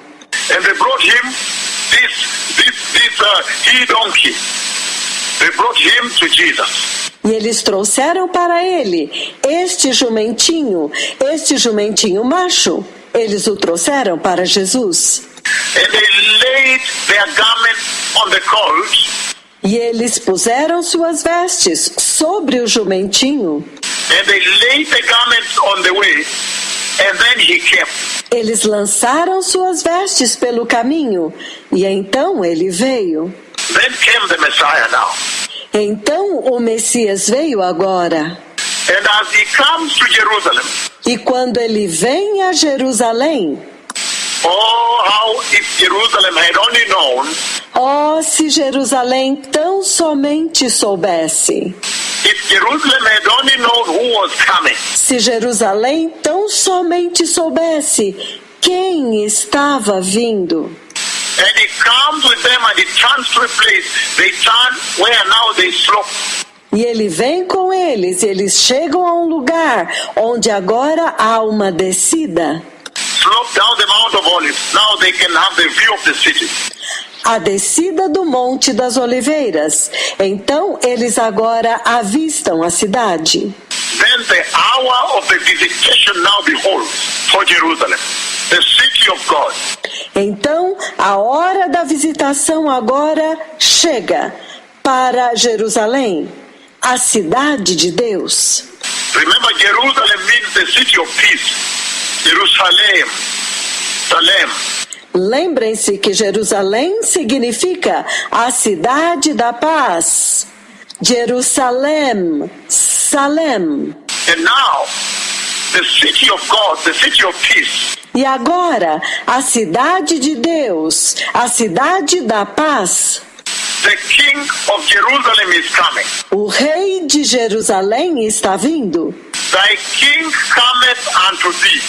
And they brought him this he-donkey. They brought him to Jesus. E eles trouxeram para ele este jumentinho macho. Eles o trouxeram para Jesus. And they laid their garments on the colt. E eles puseram suas vestes sobre o jumentinho. And they laid the garments on the way. And then he came. Eles lançaram suas vestes pelo caminho. E então ele veio. Then came the Messiah now. Então o Messias veio agora. And as he comes to Jerusalem, E quando ele vem a Jerusalém, oh, how if Jerusalem had only known, oh, se Jerusalém tão somente soubesse. if Jerusalem had only known who was coming, Se Jerusalém tão somente soubesse quem estava vindo. and he comes with them and he turns to a place, they turn where now they slope. E ele vem com eles, eles chegam a um lugar onde agora há uma descida. Slope down the Mount of Olives. Now they can have the view of the city. A descida do Monte das Oliveiras. Então eles agora avistam a cidade. Then the hour of the visitation now behold for Jerusalem, the city of God. Então a hora da visitação agora chega para Jerusalém, a cidade de Deus. Remember, Jerusalem means the city of peace. Jerusalem, Salem. Lembrem-se que Jerusalém significa a cidade da paz. Jerusalém, Salem. And now, the city of God, the city of peace, E agora, a cidade de Deus, a cidade da paz. the King of Jerusalem is coming. O rei de Jerusalém está vindo. Thy King cometh unto thee.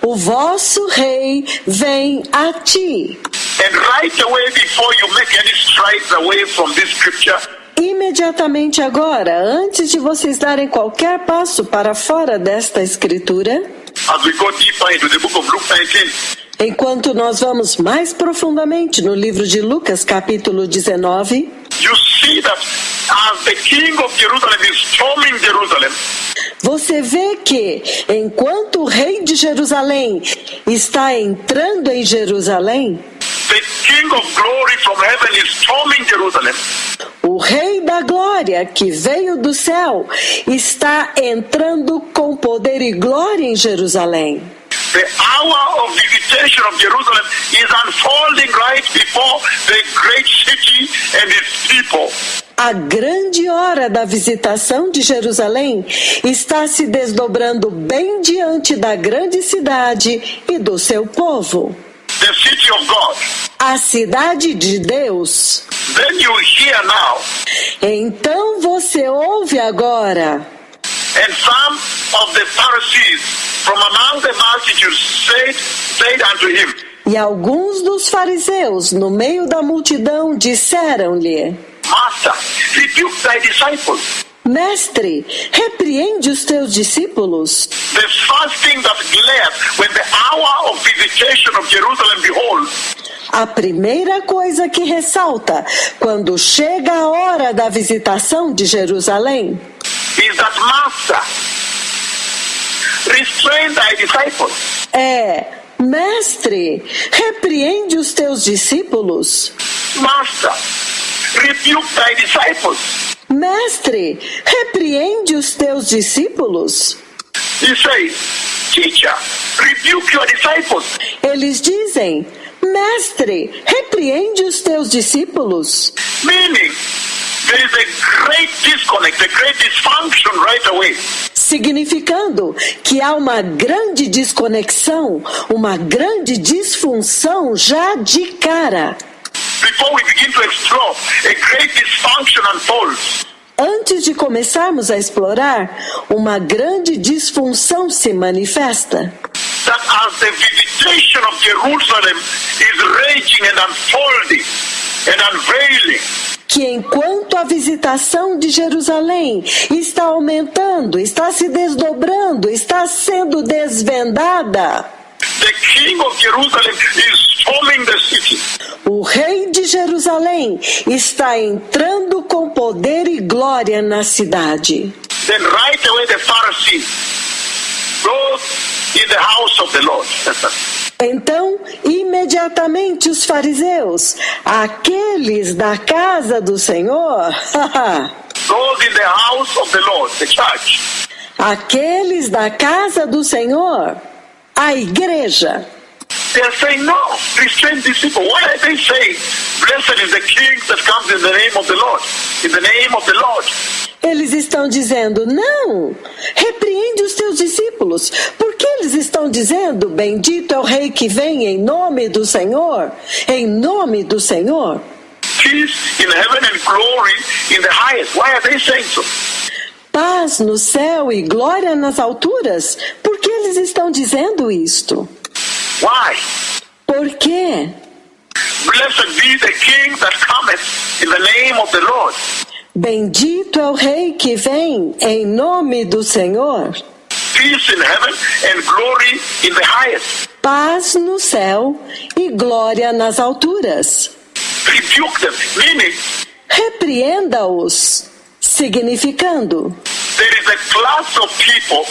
O vosso rei vem a ti. And right away, before you make any strides away from this scripture, Imediatamente agora, antes de vocês darem qualquer passo para fora desta escritura, as we go deeper into the book of Luke 19, enquanto nós vamos mais profundamente no livro de Lucas, capítulo 19, you see that as the King of Jerusalem is storming Jerusalem, você vê que, enquanto o rei de Jerusalém está entrando em Jerusalém, the King of Glory from heaven is storming Jerusalem. o rei da glória que veio do céu está entrando com poder e glória em Jerusalém. The hour of visitation of Jerusalem is unfolding right before the great city and its people. A grande hora da visitação de Jerusalém está se desdobrando bem diante da grande cidade e do seu povo. The city of God. A cidade de Deus. Then you hear now, Então você ouve agora. and some of the Pharisees from among the multitude said unto him, E alguns dos fariseus, no meio da multidão, disseram-lhe: Master, rebuke thy disciples. Mestre, repreende os teus discípulos. The first thing that glared when the hour of visitation of Jerusalem behold, A primeira coisa que ressalta quando chega a hora da visitação de Jerusalém is that Master, restrain thy disciples. Mestre, repreende os teus discípulos. Master, rebuke thy disciples. Mestre, repreende os teus discípulos. He says, Teacher, rebuke your disciples. Eles dizem, Mestre, repreende os teus discípulos. Meaning, there is a great disconnect, a great dysfunction right away. Significando que há uma grande desconexão, uma grande disfunção já de cara. Before we begin to explore, a great dysfunction unfolds. Antes de começarmos a explorar, uma grande disfunção se manifesta. That as the visitation of Jerusalem is raging and unfolding and unveiling, Que enquanto a visitação de Jerusalém está aumentando, está se desdobrando, está sendo desvendada, the king of Jerusalem is storming the city. o rei de Jerusalém está entrando com poder e glória na cidade. Then right away the Pharisee goes in the house of the Lord. Então, imediatamente os fariseus, aqueles da casa do Senhor, Goes in the house of the Lord, the church. aqueles da casa do Senhor, a igreja, They are saying, no, restrain these people. Why are they saying, blessed is the king that comes in the name of the Lord? In the name of the Lord. eles estão dizendo, não, repreende os teus discípulos. Por que eles estão dizendo, bendito é o rei que vem em nome do Senhor? Em nome do Senhor. Peace in heaven and glory in the highest. Why are they saying so? Paz no céu e glória nas alturas. Por que eles estão dizendo isto? Why? Por quê? Blessed be the king that cometh in the name of the Lord. Bendito é o rei que vem em nome do Senhor. Peace in heaven and glory in the highest. Paz no céu e glória nas alturas. Rebuke them, meaning Repreenda-os, significando there is a class of people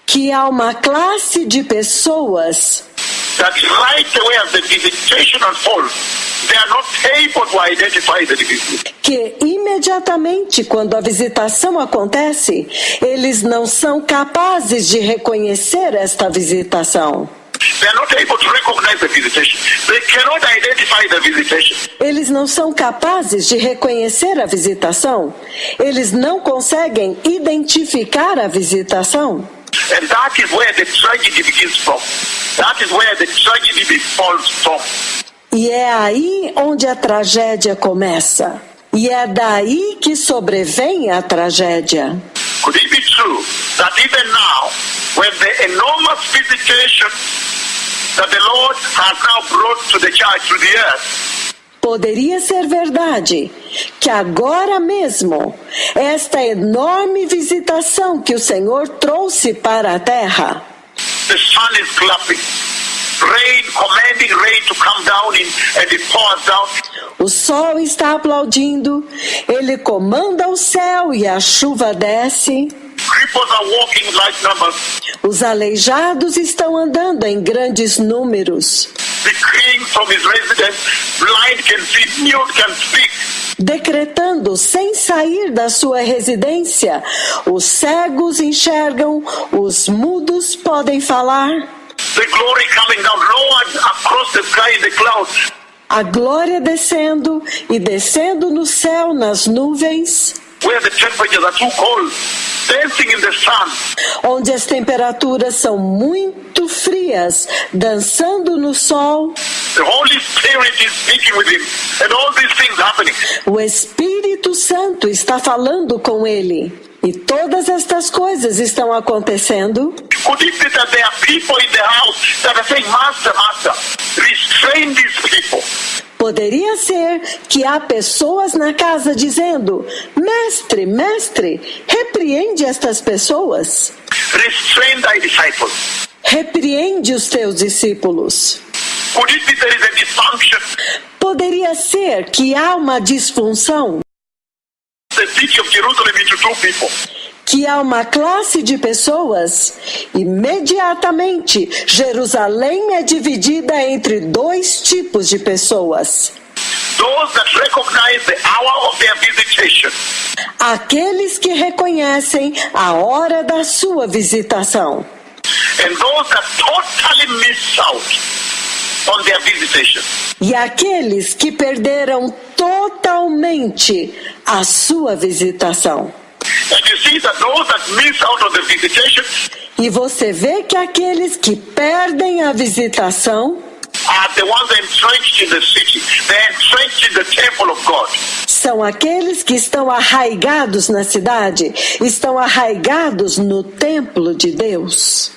que há uma classe de pessoas that right away as the visitation unfolds, they are not able to identify the divinity. que imediatamente quando a visitação acontece, eles não são capazes de reconhecer esta visitação. They are not able to recognize the visitation. They cannot identify the visitation. Eles não são capazes de reconhecer a visitação. Eles não conseguem identificar a visitação. And that is where the tragedy begins from. That is where the tragedy befalls from. E é aí onde a tragédia começa. E é daí que sobrevém a tragédia. Could it be true that even now, when the enormous visitation that the Lord has now brought to the church, to the earth, Poderia ser verdade que agora mesmo, esta enorme visitação que o Senhor trouxe para a terra, the sun is clapping, rain, commanding rain to come down in, and it pours down. o sol está aplaudindo, ele comanda o céu e a chuva desce, Cripples are walking in large numbers, os aleijados estão andando em grandes números, decreeing from his residence, blind can see, mute can speak. decretando sem sair da sua residência, os cegos enxergam, os mudos podem falar, The glory coming down, lowered across the sky in the clouds. a glória descendo e descendo no céu nas nuvens, Where the temperatures are too cold, dancing in the sun. onde as temperaturas são muito frias, dançando no sol, The Holy Spirit is speaking with him, and all these things happening. o Espírito Santo está falando com ele. E todas estas coisas estão acontecendo. Could it be that there are people in the house that are saying, Master, Master, restrain these people? Poderia ser que há pessoas na casa dizendo, Mestre, Mestre, repreende estas pessoas. Restrain thy disciples. Repreende os teus discípulos. Could it be there is a dysfunction? Poderia ser que há uma disfunção, The city of Jerusalem into two people. que há uma classe de pessoas. Imediatamente, Jerusalém é dividida entre dois tipos de pessoas. Those that recognize the hour of their visitation. Aqueles que reconhecem a hora da sua visitação. And those that totally miss out on their visitation. E aqueles que perderam totalmente a sua visitação. And you see that those that miss out on the visitation E você vê que aqueles que perdem a visitação are the ones entrenched in the city. They're entrenched in the temple of God. são aqueles que estão arraigados na cidade, estão arraigados no templo de Deus.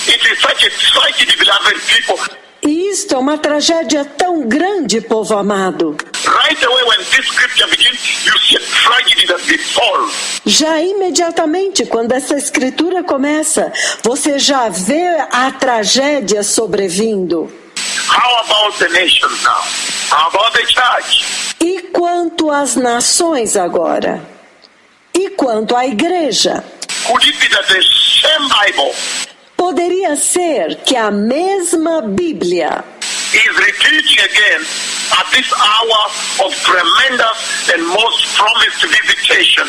It is such a tragedy, beloved people. E isto é uma tragédia tão grande, povo amado. Right away when this scripture begins, you see a tragedy that befalls. Já imediatamente, quando essa escritura começa, você já vê a tragédia sobrevindo. How about the nations now? How about the church? E quanto às nações agora? E quanto à igreja? Could it be that the same Bible Poderia ser que a mesma Bíblia is repeating again at this hour of tremendous and most promised visitation?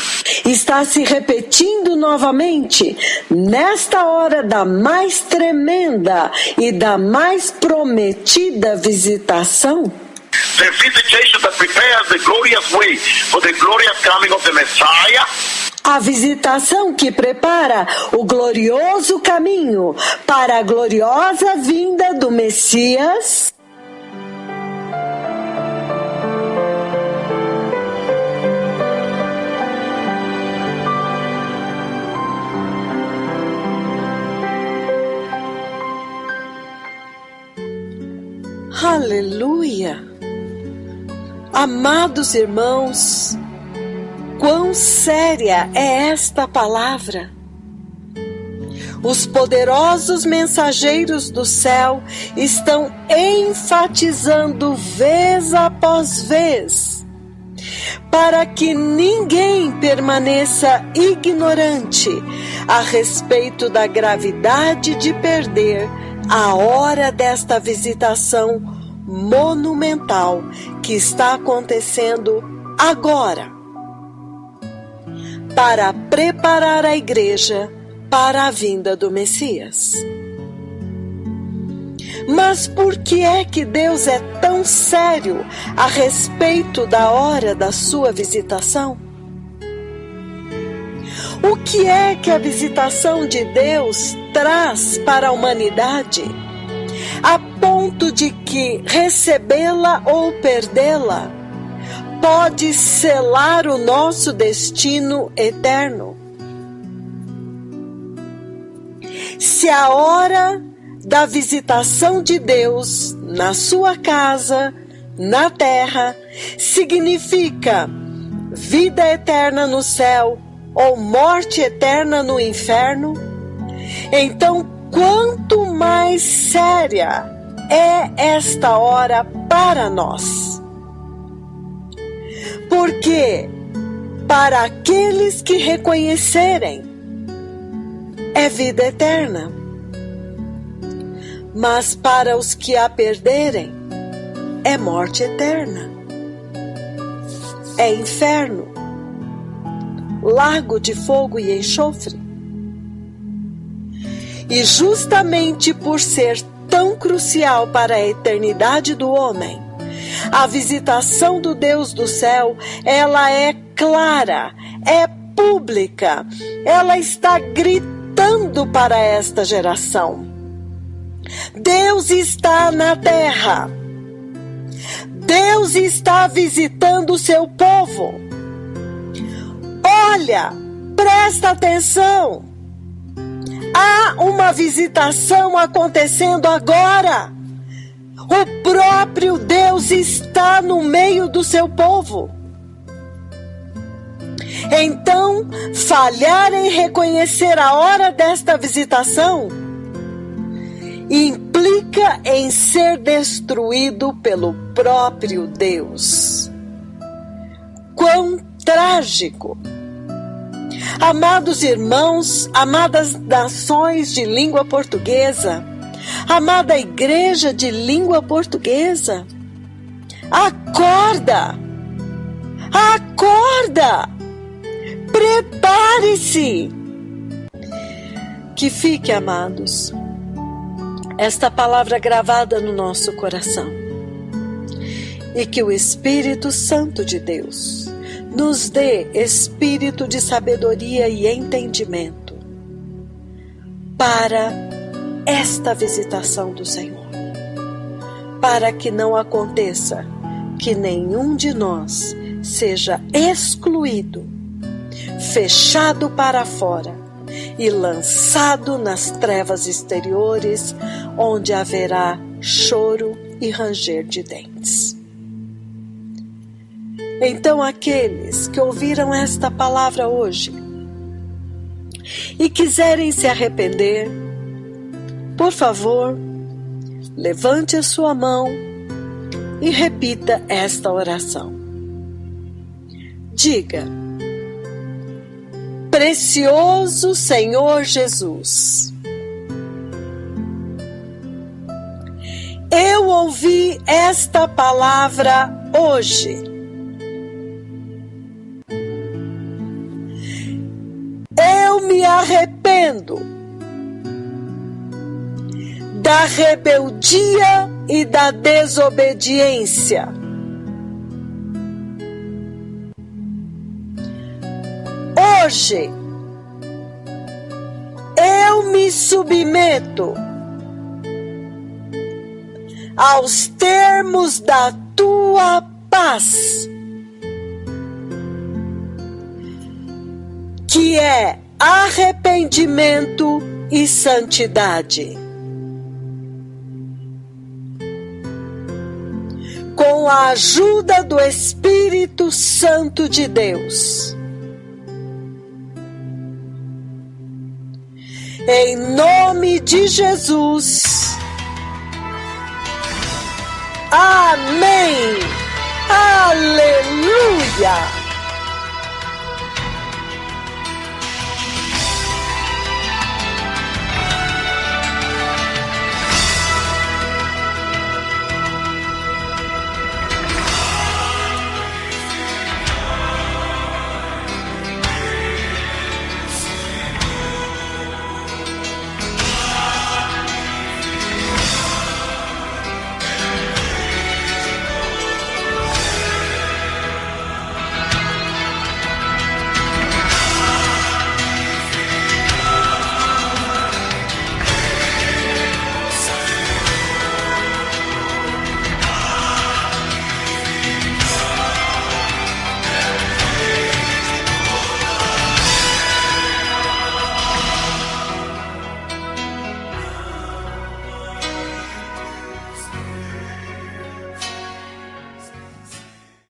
está se repetindo novamente nesta hora da mais tremenda e da mais prometida visitação? The visitation that prepares the glorious way for the glorious coming of the Messiah? A visitação que prepara o glorioso caminho para a gloriosa vinda do Messias? Aleluia! Amados irmãos, quão séria é esta palavra! Os poderosos mensageiros do céu estão enfatizando vez após vez, para que ninguém permaneça ignorante a respeito da gravidade de perder a hora desta visitação monumental que está acontecendo agora, para preparar a igreja para a vinda do Messias. Mas por que é que Deus é tão sério a respeito da hora da sua visitação? O que é que a visitação de Deus traz para a humanidade, a ponto de que recebê-la ou perdê-la pode selar o nosso destino eterno? Se a hora da visitação de Deus na sua casa, na terra, significa vida eterna no céu ou morte eterna no inferno, então quanto mais séria é esta hora para nós. Porque para aqueles que reconhecerem é vida eterna, mas para os que a perderem é morte eterna, é inferno, lago de fogo e enxofre. E justamente por ser tão crucial para a eternidade do homem, a visitação do Deus do céu, ela é clara, é pública, ela está gritando para esta geração. Deus está na terra, Deus está visitando o seu povo. Olha, presta atenção. Há uma visitação acontecendo agora. O próprio Deus está no meio do seu povo. Então, falhar em reconhecer a hora desta visitação implica implica em ser destruído pelo próprio Deus. Quão trágico! Amados irmãos, amadas nações de língua portuguesa, amada igreja de língua portuguesa, acorda! Acorda! Prepare-se! Que fique, amados, esta palavra gravada no nosso coração, e que o Espírito Santo de Deus nos dê espírito de sabedoria e entendimento para esta visitação do Senhor, para que não aconteça que nenhum de nós seja excluído, fechado para fora e lançado nas trevas exteriores, onde haverá choro e ranger de dentes. Então, aqueles que ouviram esta palavra hoje e quiserem se arrepender, por favor, levante a sua mão e repita esta oração. Diga: Precioso Senhor Jesus, eu ouvi esta palavra hoje. Eu me arrependo da rebeldia e da desobediência. Hoje, eu me submeto aos termos da tua paz, que é arrependimento e santidade. Com a ajuda do Espírito Santo de Deus, em nome de Jesus. Amém. Aleluia.